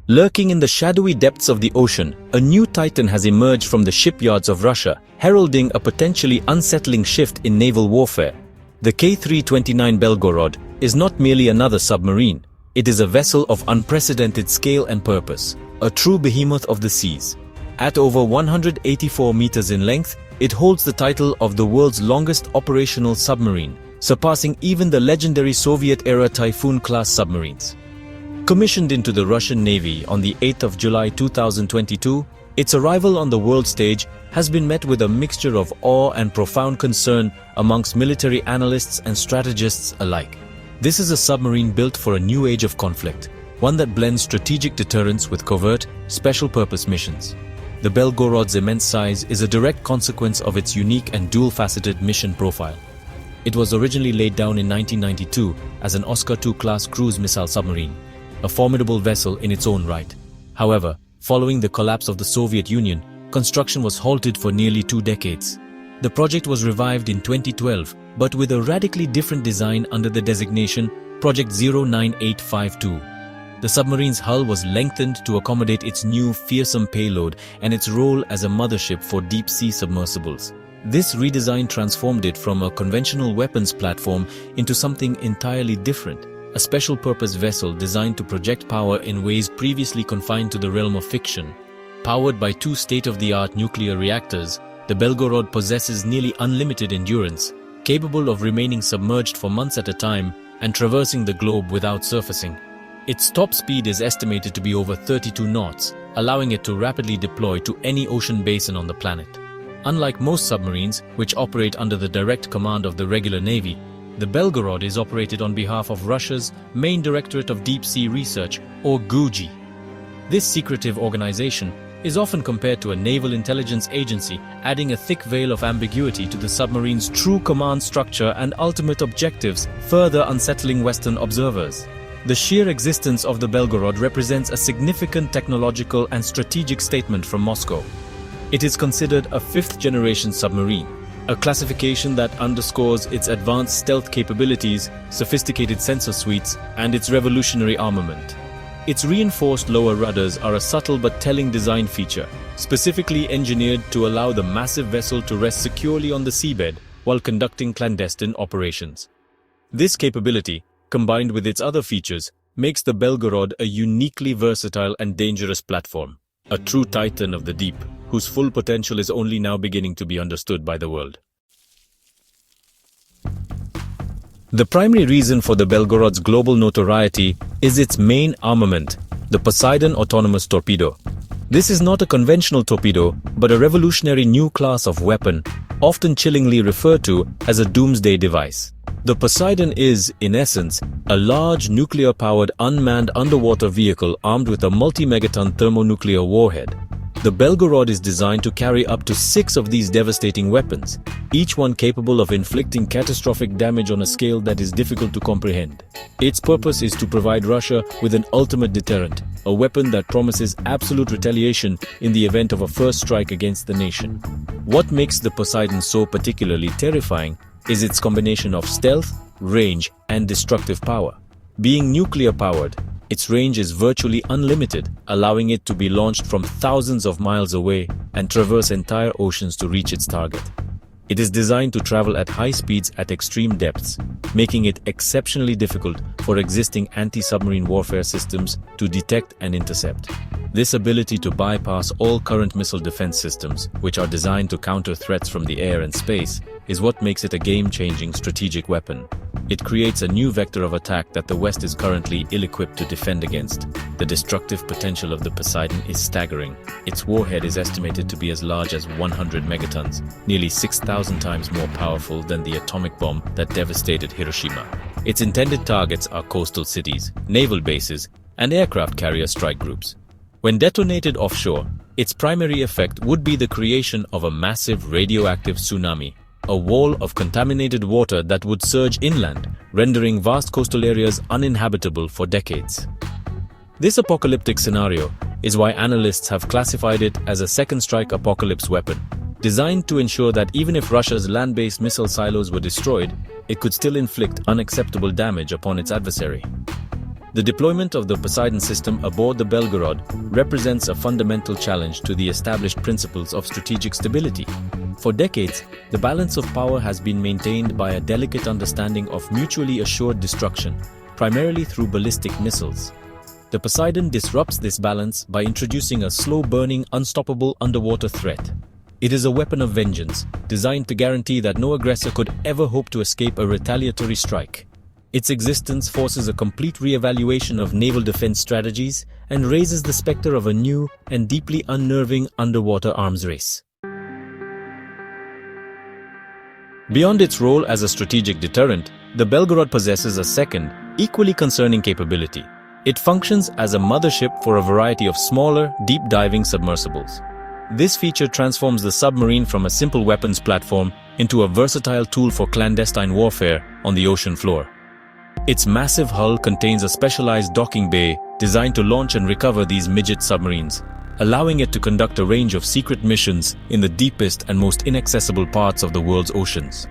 Lurking in the shadowy depths of the ocean, a new titan has emerged from the shipyards of Russia, heralding a potentially unsettling shift in naval warfare. The K-329 Belgorod is not merely another submarine. It is a vessel of unprecedented scale and purpose, a true behemoth of the seas. At over 184 meters in length, it holds the title of the world's longest operational submarine, surpassing even the legendary Soviet-era Typhoon-class submarines. Commissioned into the Russian Navy on the 8th of July 2022, its arrival on the world stage has been met with a mixture of awe and profound concern amongst military analysts and strategists alike. This is a submarine built for a new age of conflict, one that blends strategic deterrence with covert, special-purpose missions. The Belgorod's immense size is a direct consequence of its unique and dual-faceted mission profile. It was originally laid down in 1992 as an Oscar II-class cruise missile submarine, a formidable vessel in its own right. However, following the collapse of the Soviet Union, construction was halted for nearly 2 decades. The project was revived in 2012, but with a radically different design under the designation Project 09852. The submarine's hull was lengthened to accommodate its new fearsome payload and its role as a mothership for deep-sea submersibles. This redesign transformed it from a conventional weapons platform into something entirely different. A special-purpose vessel designed to project power in ways previously confined to the realm of fiction. Powered by 2 state-of-the-art nuclear reactors, the Belgorod possesses nearly unlimited endurance, capable of remaining submerged for months at a time and traversing the globe without surfacing. Its top speed is estimated to be over 32 knots, allowing it to rapidly deploy to any ocean basin on the planet. Unlike most submarines, which operate under the direct command of the regular Navy, the Belgorod is operated on behalf of Russia's main Directorate of Deep Sea Research, or GUJI. This secretive organization is often compared to a naval intelligence agency, adding a thick veil of ambiguity to the submarine's true command structure and ultimate objectives, further unsettling Western observers. The sheer existence of the Belgorod represents a significant technological and strategic statement from Moscow. It is considered a 5th-generation submarine, a classification that underscores its advanced stealth capabilities, sophisticated sensor suites, and its revolutionary armament. Its reinforced lower rudders are a subtle but telling design feature, specifically engineered to allow the massive vessel to rest securely on the seabed while conducting clandestine operations. This capability, combined with its other features, makes the Belgorod a uniquely versatile and dangerous platform, a true titan of the deep, whose full potential is only now beginning to be understood by the world. The primary reason for the Belgorod's global notoriety is its main armament, the Poseidon autonomous torpedo. This is not a conventional torpedo, but a revolutionary new class of weapon, often chillingly referred to as a Doomsday device. The Poseidon is, in essence, a large nuclear-powered unmanned underwater vehicle armed with a multi-megaton thermonuclear warhead. The Belgorod is designed to carry up to 6 of these devastating weapons, each one capable of inflicting catastrophic damage on a scale that is difficult to comprehend. Its purpose is to provide Russia with an ultimate deterrent, a weapon that promises absolute retaliation in the event of a first strike against the nation. What makes the Poseidon so particularly terrifying is its combination of stealth, range, and destructive power. Being nuclear-powered, its range is virtually unlimited, allowing it to be launched from thousands of miles away and traverse entire oceans to reach its target. It is designed to travel at high speeds at extreme depths, making it exceptionally difficult for existing anti-submarine warfare systems to detect and intercept. This ability to bypass all current missile defense systems, which are designed to counter threats from the air and space, is what makes it a game-changing strategic weapon. It creates a new vector of attack that the West is currently ill-equipped to defend against. The destructive potential of the Poseidon is staggering. Its warhead is estimated to be as large as 100 megatons, nearly 6,000 times more powerful than the atomic bomb that devastated Hiroshima. Its intended targets are coastal cities, naval bases, and aircraft carrier strike groups. When detonated offshore, its primary effect would be the creation of a massive radioactive tsunami, a wall of contaminated water that would surge inland, rendering vast coastal areas uninhabitable for decades. This apocalyptic scenario is why analysts have classified it as a second-strike apocalypse weapon, designed to ensure that even if Russia's land-based missile silos were destroyed, it could still inflict unacceptable damage upon its adversary. The deployment of the Poseidon system aboard the Belgorod represents a fundamental challenge to the established principles of strategic stability. For decades, the balance of power has been maintained by a delicate understanding of mutually assured destruction, primarily through ballistic missiles. The Poseidon disrupts this balance by introducing a slow-burning, unstoppable underwater threat. It is a weapon of vengeance, designed to guarantee that no aggressor could ever hope to escape a retaliatory strike. Its existence forces a complete re-evaluation of naval defense strategies and raises the specter of a new and deeply unnerving underwater arms race. Beyond its role as a strategic deterrent, the Belgorod possesses a second, equally concerning capability. It functions as a mothership for a variety of smaller, deep-diving submersibles. This feature transforms the submarine from a simple weapons platform into a versatile tool for clandestine warfare on the ocean floor. Its massive hull contains a specialized docking bay designed to launch and recover these midget submarines, allowing it to conduct a range of secret missions in the deepest and most inaccessible parts of the world's oceans.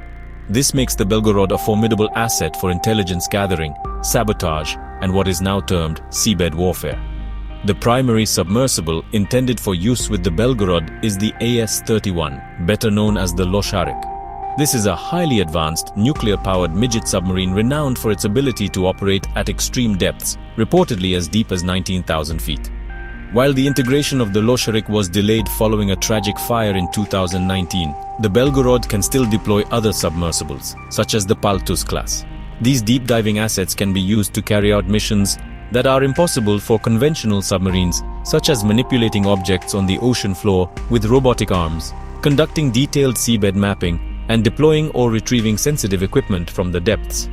This makes the Belgorod a formidable asset for intelligence gathering, sabotage, and what is now termed seabed warfare. The primary submersible intended for use with the Belgorod is the AS-31, better known as the Losharik. This is a highly advanced, nuclear-powered midget submarine renowned for its ability to operate at extreme depths, reportedly as deep as 19,000 feet. While the integration of the Losharik was delayed following a tragic fire in 2019, the Belgorod can still deploy other submersibles, such as the Paltus class. These deep-diving assets can be used to carry out missions that are impossible for conventional submarines, such as manipulating objects on the ocean floor with robotic arms, conducting detailed seabed mapping, and deploying or retrieving sensitive equipment from the depths.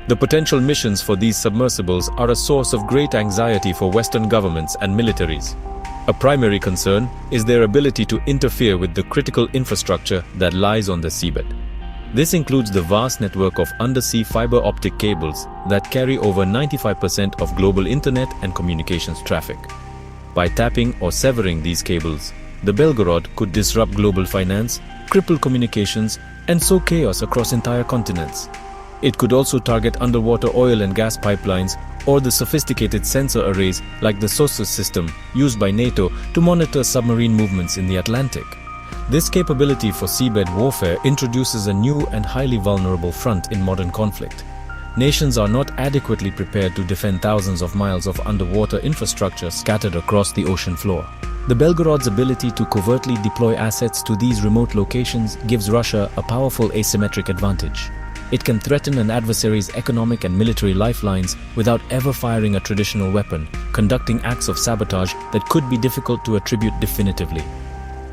The potential missions for these submersibles are a source of great anxiety for Western governments and militaries. A primary concern is their ability to interfere with the critical infrastructure that lies on the seabed. This includes the vast network of undersea fiber optic cables that carry over 95% of global internet and communications traffic. By tapping or severing these cables, the Belgorod could disrupt global finance, cripple communications, and sow chaos across entire continents. It could also target underwater oil and gas pipelines or the sophisticated sensor arrays like the SOSUS system used by NATO to monitor submarine movements in the Atlantic. This capability for seabed warfare introduces a new and highly vulnerable front in modern conflict. Nations are not adequately prepared to defend thousands of miles of underwater infrastructure scattered across the ocean floor. The Belgorod's ability to covertly deploy assets to these remote locations gives Russia a powerful asymmetric advantage. It can threaten an adversary's economic and military lifelines without ever firing a traditional weapon, conducting acts of sabotage that could be difficult to attribute definitively.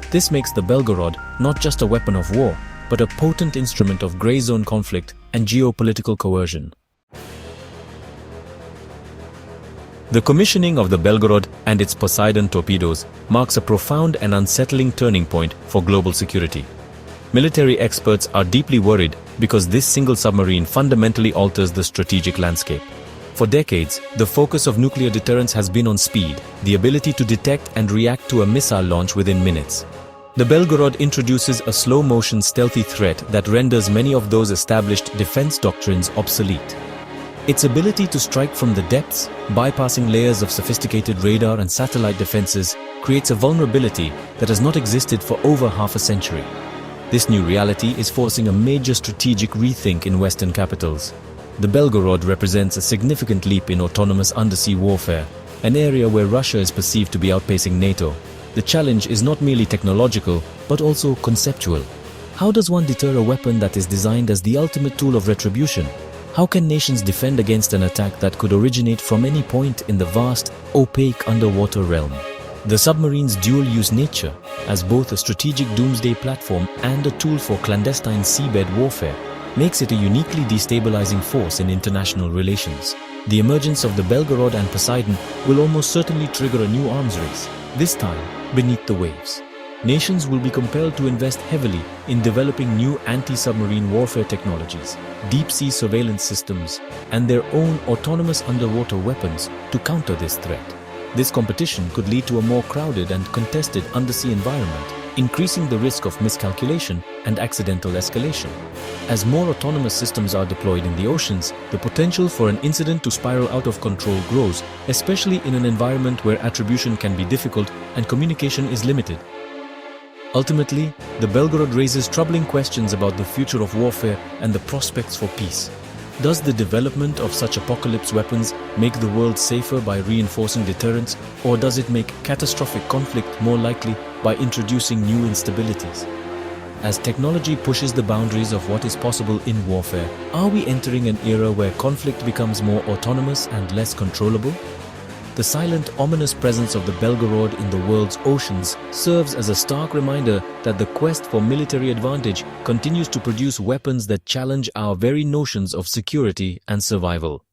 This makes the Belgorod not just a weapon of war, but a potent instrument of gray zone conflict and geopolitical coercion. The commissioning of the Belgorod and its Poseidon torpedoes marks a profound and unsettling turning point for global security. Military experts are deeply worried because this single submarine fundamentally alters the strategic landscape. For decades, the focus of nuclear deterrence has been on speed, the ability to detect and react to a missile launch within minutes. The Belgorod introduces a slow-motion stealthy threat that renders many of those established defense doctrines obsolete. Its ability to strike from the depths, bypassing layers of sophisticated radar and satellite defenses, creates a vulnerability that has not existed for over half a century. This new reality is forcing a major strategic rethink in Western capitals. The Belgorod represents a significant leap in autonomous undersea warfare, an area where Russia is perceived to be outpacing NATO. The challenge is not merely technological, but also conceptual. How does one deter a weapon that is designed as the ultimate tool of retribution? How can nations defend against an attack that could originate from any point in the vast, opaque underwater realm? The submarine's dual-use nature, as both a strategic doomsday platform and a tool for clandestine seabed warfare, makes it a uniquely destabilizing force in international relations. The emergence of the Belgorod and Poseidon will almost certainly trigger a new arms race, this time beneath the waves. Nations will be compelled to invest heavily in developing new anti-submarine warfare technologies, deep-sea surveillance systems, and their own autonomous underwater weapons to counter this threat. This competition could lead to a more crowded and contested undersea environment, increasing the risk of miscalculation and accidental escalation. As more autonomous systems are deployed in the oceans, the potential for an incident to spiral out of control grows, especially in an environment where attribution can be difficult and communication is limited. Ultimately, the Belgorod raises troubling questions about the future of warfare and the prospects for peace. Does the development of such apocalypse weapons make the world safer by reinforcing deterrence, or does it make catastrophic conflict more likely by introducing new instabilities? As technology pushes the boundaries of what is possible in warfare, are we entering an era where conflict becomes more autonomous and less controllable? The silent, ominous presence of the Belgorod in the world's oceans serves as a stark reminder that the quest for military advantage continues to produce weapons that challenge our very notions of security and survival.